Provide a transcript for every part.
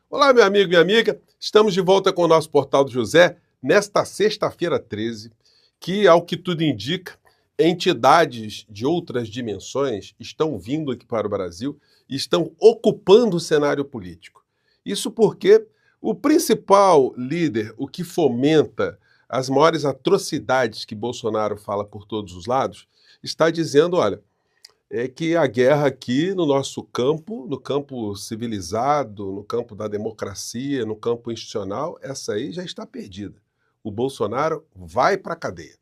Olá, meu amigo e minha amiga. Estamos de volta com o nosso Portal do José nesta sexta-feira 13, que, ao que tudo indica, entidades de outras dimensões estão vindo aqui para o Brasil e estão ocupando o cenário político. Isso porque o principal líder, o que fomenta as maiores atrocidades que Bolsonaro fala por todos os lados, está dizendo, olha, é que a guerra aqui no nosso campo, no campo civilizado, no campo da democracia, no campo institucional, essa aí já está perdida. O Bolsonaro vai para a cadeia.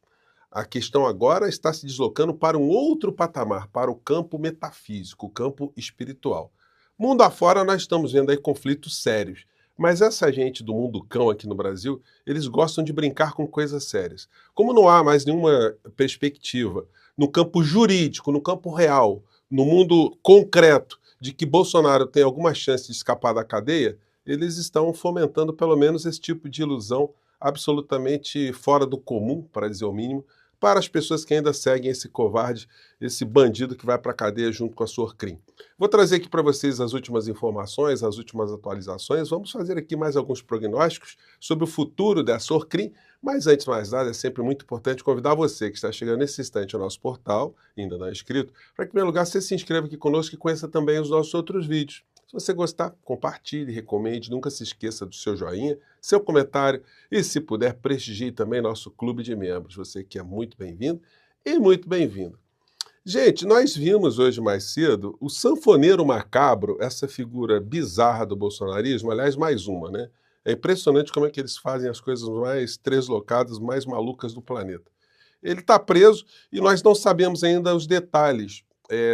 A questão agora está se deslocando para um outro patamar, para o campo metafísico, o campo espiritual. Mundo afora, nós estamos vendo aí conflitos sérios. Mas essa gente do mundo cão aqui no Brasil, eles gostam de brincar com coisas sérias. Como não há mais nenhuma perspectiva no campo jurídico, no campo real, no mundo concreto, de que Bolsonaro tem alguma chance de escapar da cadeia, eles estão fomentando pelo menos esse tipo de ilusão absolutamente fora do comum, para dizer o mínimo, para as pessoas que ainda seguem esse covarde, esse bandido que vai para a cadeia junto com a Sorcrim. Vou trazer aqui para vocês as últimas informações, as últimas atualizações. Vamos fazer aqui mais alguns prognósticos sobre o futuro da Sorcrim, mas antes de mais nada, é sempre muito importante convidar você que está chegando nesse instante ao nosso portal, ainda não é inscrito, para que, em primeiro lugar, você se inscreva aqui conosco e conheça também os nossos outros vídeos. Se você gostar, compartilhe, recomende, nunca se esqueça do seu joinha, seu comentário e, se puder, prestigie também nosso clube de membros. Você que é muito bem-vindo e muito bem-vindo. Gente, nós vimos hoje mais cedo o sanfoneiro macabro, essa figura bizarra do bolsonarismo, aliás, mais uma, né? É impressionante como é que eles fazem as coisas mais treslocadas, mais malucas do planeta. Ele está preso e nós não sabemos ainda os detalhes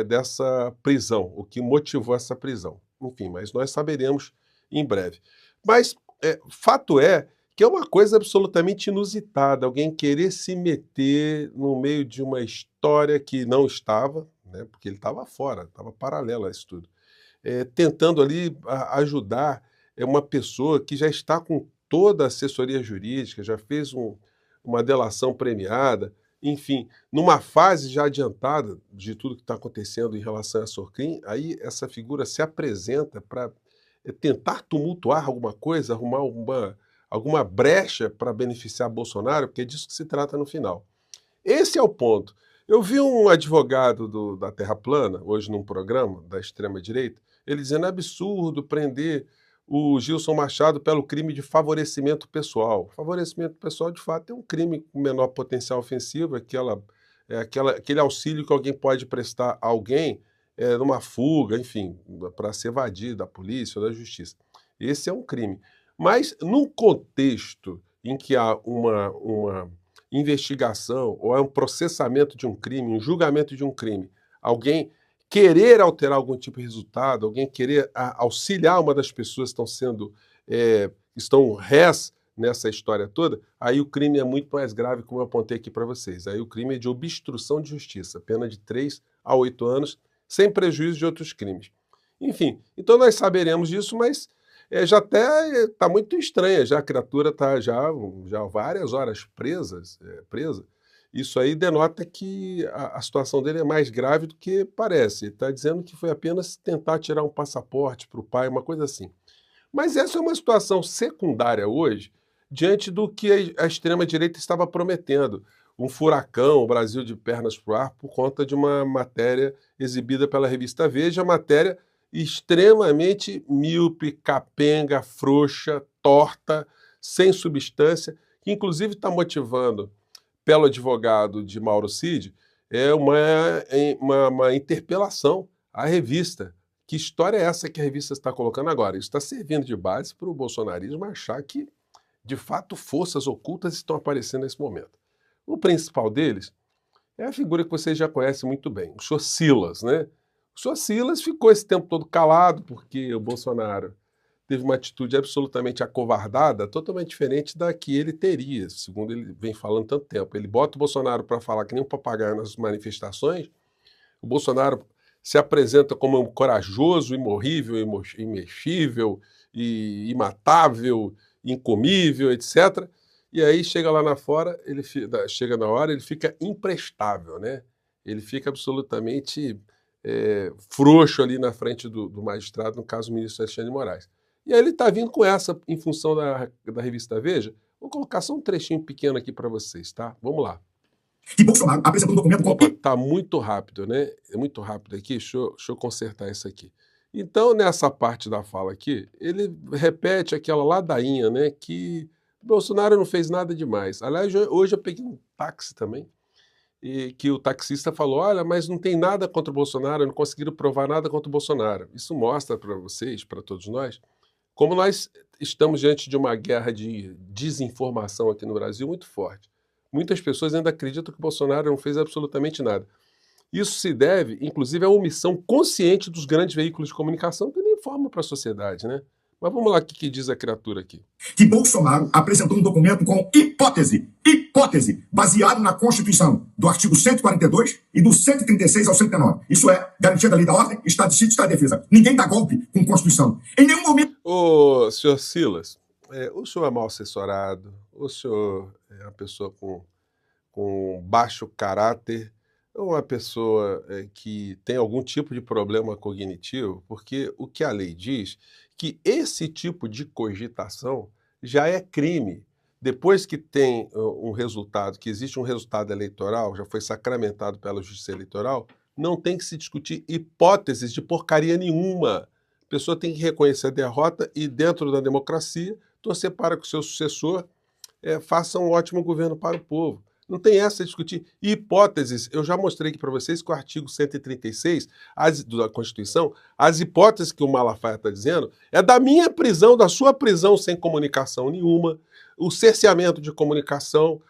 dessa prisão, o que motivou essa prisão. Enfim, mas nós saberemos em breve. Mas fato é que é uma coisa absolutamente inusitada, alguém querer se meter no meio de uma história que não estava, né, porque ele estava fora, estava paralelo a isso tudo, tentando ali ajudar uma pessoa que já está com toda a assessoria jurídica, já fez uma delação premiada, enfim, numa fase já adiantada de tudo que está acontecendo em relação a Sorcrim, aí essa figura se apresenta para tentar tumultuar alguma coisa, arrumar alguma brecha para beneficiar Bolsonaro, porque é disso que se trata no final. Esse é o ponto. Eu vi um advogado da Terra Plana, hoje num programa da extrema-direita, ele dizendo é absurdo prender o Gilson Machado pelo crime de favorecimento pessoal. Favorecimento pessoal, de fato, é um crime com menor potencial ofensivo, aquele auxílio que alguém pode prestar a alguém numa fuga, enfim, para se evadir da polícia ou da justiça. Esse é um crime. Mas, num contexto em que há uma investigação ou é um processamento de um crime, um julgamento de um crime, alguém querer alterar algum tipo de resultado, alguém querer auxiliar uma das pessoas que estão rés nessa história toda, aí o crime é muito mais grave, como eu apontei aqui para vocês. Aí o crime é de obstrução de justiça, pena de 3 a 8 anos, sem prejuízo de outros crimes. Enfim, então nós saberemos disso, mas já até está muito estranha, já a criatura está já várias horas presa. Isso aí denota que a situação dele é mais grave do que parece. Ele está dizendo que foi apenas tentar tirar um passaporte para o pai, uma coisa assim. Mas essa é uma situação secundária hoje, diante do que a extrema-direita estava prometendo. Um furacão, o Brasil de pernas para o ar, por conta de uma matéria exibida pela revista Veja, matéria extremamente míope, capenga, frouxa, torta, sem substância, que inclusive está motivando, pelo advogado de Mauro Cid, uma interpelação à revista. Que história é essa que a revista está colocando agora? Isso está servindo de base para o bolsonarismo achar que, de fato, forças ocultas estão aparecendo nesse momento. O principal deles é a figura que vocês já conhecem muito bem, o senhor Silas, né? O senhor Silas ficou esse tempo todo calado porque o Bolsonaro teve uma atitude absolutamente acovardada, totalmente diferente da que ele teria, segundo ele vem falando tanto tempo. Ele bota o Bolsonaro para falar que nem um papagaio nas manifestações, o Bolsonaro se apresenta como um corajoso, imorrível, imexível, imatável, incomível, etc. E aí chega lá na fora, chega na hora, ele fica imprestável, né? Ele fica absolutamente frouxo ali na frente do magistrado, no caso o ministro Alexandre de Moraes. E aí ele está vindo com essa, em função da revista Veja. Vou colocar só um trechinho pequeno aqui para vocês, tá? Vamos lá. Que Bolsonaro apresentou um documento com... Opa, tá muito rápido, né? É muito rápido aqui, deixa eu consertar isso aqui. Então, nessa parte da fala aqui, ele repete aquela ladainha, né? Que Bolsonaro não fez nada demais. Aliás, hoje eu peguei um táxi também, e que o taxista falou, olha, mas não tem nada contra o Bolsonaro, não conseguiram provar nada contra o Bolsonaro. Isso mostra para vocês, para todos nós, como nós estamos diante de uma guerra de desinformação aqui no Brasil muito forte. Muitas pessoas ainda acreditam que o Bolsonaro não fez absolutamente nada. Isso se deve, inclusive, à omissão consciente dos grandes veículos de comunicação que não informam para a sociedade, né? Mas vamos lá, o que diz a criatura aqui? Que Bolsonaro apresentou um documento com hipótese, baseado na Constituição, do artigo 142 e do 136 ao 109. Isso é, garantia da lei da ordem, Estado de Sítio e Estado de Defesa. Ninguém dá golpe com Constituição. Em nenhum momento... Ô, senhor Silas, o senhor é mal assessorado, o senhor é uma pessoa com baixo caráter, ou uma pessoa que tem algum tipo de problema cognitivo, porque o que a lei diz que esse tipo de cogitação já é crime. Depois que tem um resultado, que existe um resultado eleitoral, já foi sacramentado pela Justiça Eleitoral, não tem que se discutir hipóteses de porcaria nenhuma. A pessoa tem que reconhecer a derrota e, dentro da democracia, torcer para que o seu sucessor faça um ótimo governo para o povo. Não tem essa de discutir hipóteses. Eu já mostrei aqui para vocês que o artigo 136 da Constituição, as hipóteses que o Malafaia está dizendo, é da minha prisão, da sua prisão sem comunicação nenhuma, o cerceamento de comunicação,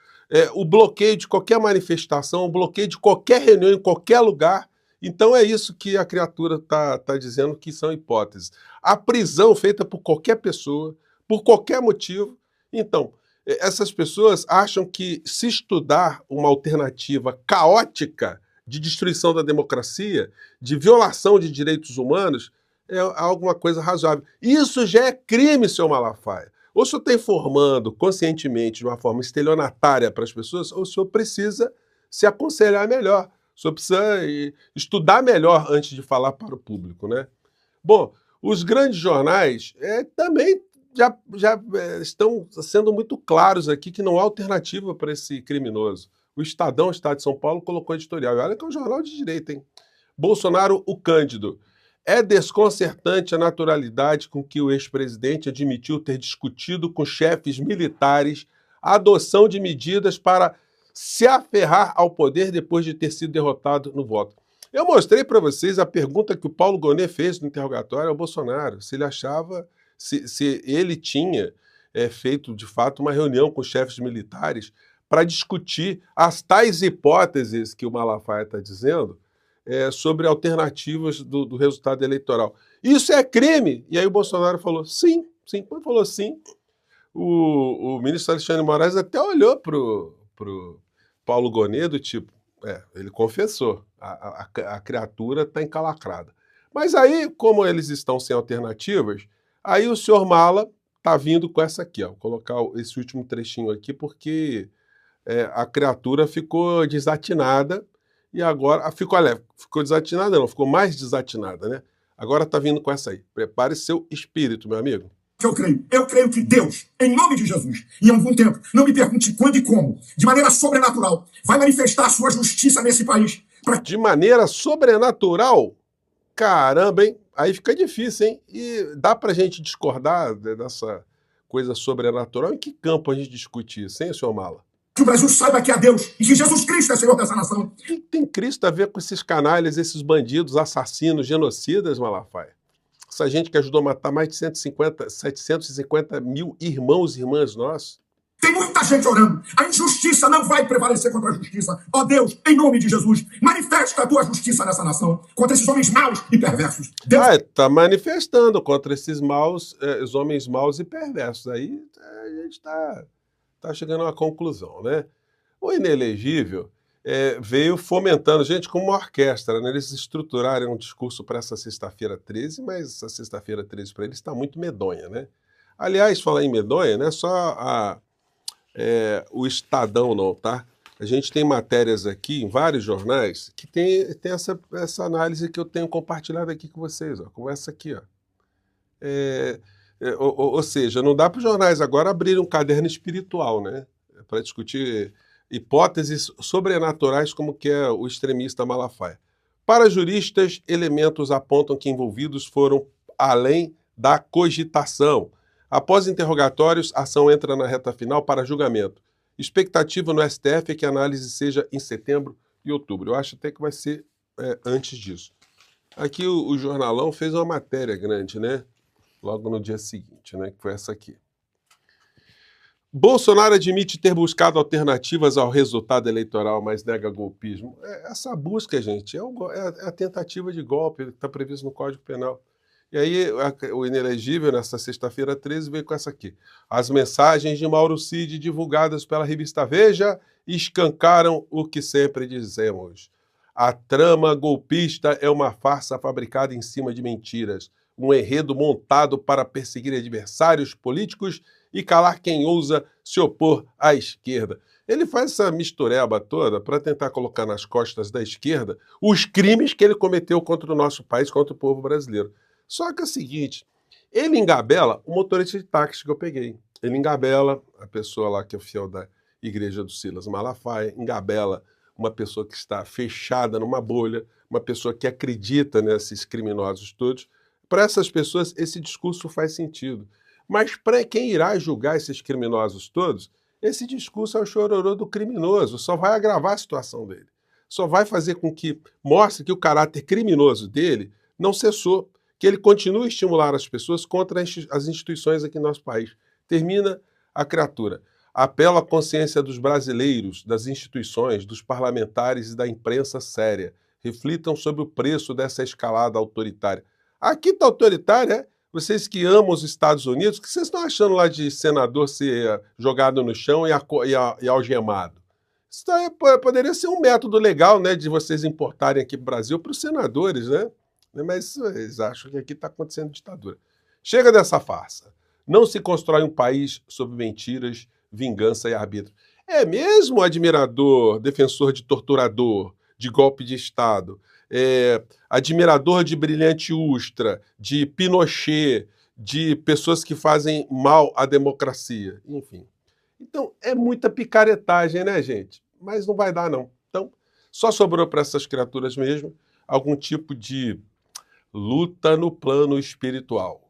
o bloqueio de qualquer manifestação, o bloqueio de qualquer reunião em qualquer lugar. Então é isso que a criatura está dizendo que são hipóteses. A prisão feita por qualquer pessoa, por qualquer motivo. Então, essas pessoas acham que se estudar uma alternativa caótica de destruição da democracia, de violação de direitos humanos, é alguma coisa razoável. Isso já é crime, seu Malafaia. Ou o senhor está informando conscientemente de uma forma estelionatária para as pessoas, ou o senhor precisa se aconselhar melhor. O senhor precisa estudar melhor antes de falar para o público, né? Bom, os grandes jornais também já estão sendo muito claros aqui que não há alternativa para esse criminoso. O Estadão, Estado de São Paulo, colocou editorial. E olha que é um jornal de direita, hein? Bolsonaro, o Cândido. É desconcertante a naturalidade com que o ex-presidente admitiu ter discutido com chefes militares a adoção de medidas para se aferrar ao poder depois de ter sido derrotado no voto. Eu mostrei para vocês a pergunta que o Paulo Gonet fez no interrogatório ao Bolsonaro, se ele achava... Se ele tinha feito, de fato, uma reunião com os chefes militares para discutir as tais hipóteses que o Malafaia está dizendo sobre alternativas do resultado eleitoral. Isso é crime? E aí o Bolsonaro falou sim. Quando falou sim, o ministro Alexandre de Moraes até olhou para o Paulo Gonet do tipo, ele confessou, a criatura está encalacrada. Mas aí, como eles estão sem alternativas, aí o senhor Mala está vindo com essa aqui, ó. Vou colocar esse último trechinho aqui, porque a criatura ficou desatinada e agora... Ficou desatinada não, ficou mais desatinada, né? Agora está vindo com essa aí. Prepare seu espírito, meu amigo. Eu creio que Deus, em nome de Jesus, em algum tempo, não me pergunte quando e como, de maneira sobrenatural, vai manifestar a sua justiça nesse país. De maneira sobrenatural? Caramba, hein? Aí fica difícil, hein? E dá pra gente discordar dessa coisa sobrenatural? Em que campo a gente discute isso, hein, senhor Mala? Que o Brasil saiba que há Deus e que Jesus Cristo é Senhor dessa nação. O que tem Cristo a ver com esses canalhas, esses bandidos, assassinos, genocidas, Malafaia? Essa gente que ajudou a matar mais de 750 mil irmãos e irmãs nossos. Tem muita gente orando. A injustiça não vai prevalecer contra a justiça. Ó Deus, em nome de Jesus, manifesta a tua justiça nessa nação contra esses homens maus e perversos. Deus... Está manifestando contra esses os homens maus e perversos. Aí a gente está chegando a uma conclusão, né? O inelegível veio fomentando, gente, como uma orquestra, né? Eles estruturaram um discurso para essa sexta-feira 13, mas essa sexta-feira 13 para eles está muito medonha, né? Aliás, falar em medonha, não é só o Estadão não, tá? A gente tem matérias aqui em vários jornais que tem essa análise que eu tenho compartilhado aqui com vocês, ó, como essa aqui, ó. Ou seja, não dá para os jornais agora abrirem um caderno espiritual, né? Para discutir hipóteses sobrenaturais como que é o extremista Malafaia. Para juristas, elementos apontam que envolvidos foram além da cogitação. Após interrogatórios, a ação entra na reta final para julgamento. Expectativa no STF é que a análise seja em setembro e outubro. Eu acho até que vai ser antes disso. Aqui o Jornalão fez uma matéria grande, né? Logo no dia seguinte, né? Que foi essa aqui. Bolsonaro admite ter buscado alternativas ao resultado eleitoral, mas nega golpismo. Essa busca, gente, é a tentativa de golpe que está previsto no Código Penal. E aí o Inelegível, nessa sexta-feira 13, veio com essa aqui. As mensagens de Mauro Cid divulgadas pela revista Veja escancaram o que sempre dizemos. A trama golpista é uma farsa fabricada em cima de mentiras, um enredo montado para perseguir adversários políticos e calar quem ousa se opor à esquerda. Ele faz essa mistureba toda para tentar colocar nas costas da esquerda os crimes que ele cometeu contra o nosso país, contra o povo brasileiro. Só que é o seguinte, ele engabela o motorista de táxi que eu peguei. Ele engabela a pessoa lá que é fiel da igreja do Silas Malafaia, engabela uma pessoa que está fechada numa bolha, uma pessoa que acredita nesses criminosos todos. Para essas pessoas, esse discurso faz sentido. Mas para quem irá julgar esses criminosos todos, esse discurso é o chororô do criminoso, só vai agravar a situação dele. Só vai fazer com que mostre que o caráter criminoso dele não cessou, que ele continue a estimular as pessoas contra as instituições aqui no nosso país. Termina a criatura. Apelo à consciência dos brasileiros, das instituições, dos parlamentares e da imprensa séria. Reflitam sobre o preço dessa escalada autoritária. Aqui está autoritária, vocês que amam os Estados Unidos, o que vocês estão achando lá de senador ser jogado no chão e algemado? Isso daí poderia ser um método legal, né, de vocês importarem aqui para o Brasil para os senadores, né? Mas eles acham que aqui está acontecendo ditadura. Chega dessa farsa. Não se constrói um país sob mentiras, vingança e arbítrio. É mesmo admirador, defensor de torturador, de golpe de Estado, admirador de Brilhante Ustra, de Pinochet, de pessoas que fazem mal à democracia, enfim. Então, é muita picaretagem, né, gente? Mas não vai dar, não. Então, só sobrou para essas criaturas mesmo algum tipo de luta no plano espiritual.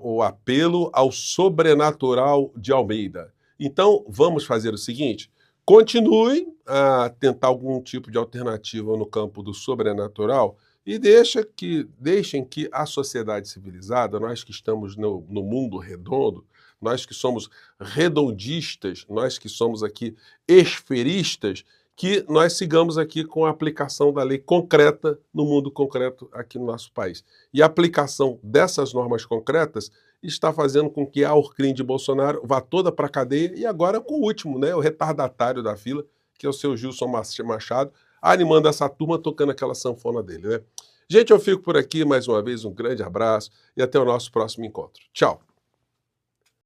O apelo ao sobrenatural de Almeida. Então, vamos fazer o seguinte, continue a tentar algum tipo de alternativa no campo do sobrenatural e deixem que a sociedade civilizada, nós que estamos no mundo redondo, nós que somos redondistas, nós que somos aqui esferistas, que nós sigamos aqui com a aplicação da lei concreta no mundo concreto aqui no nosso país. E a aplicação dessas normas concretas está fazendo com que a Orcrim de Bolsonaro vá toda para a cadeia e agora com o último, né, o retardatário da fila, que é o seu Gilson Machado, animando essa turma, tocando aquela sanfona dele, né? Gente, eu fico por aqui mais uma vez, um grande abraço e até o nosso próximo encontro. Tchau!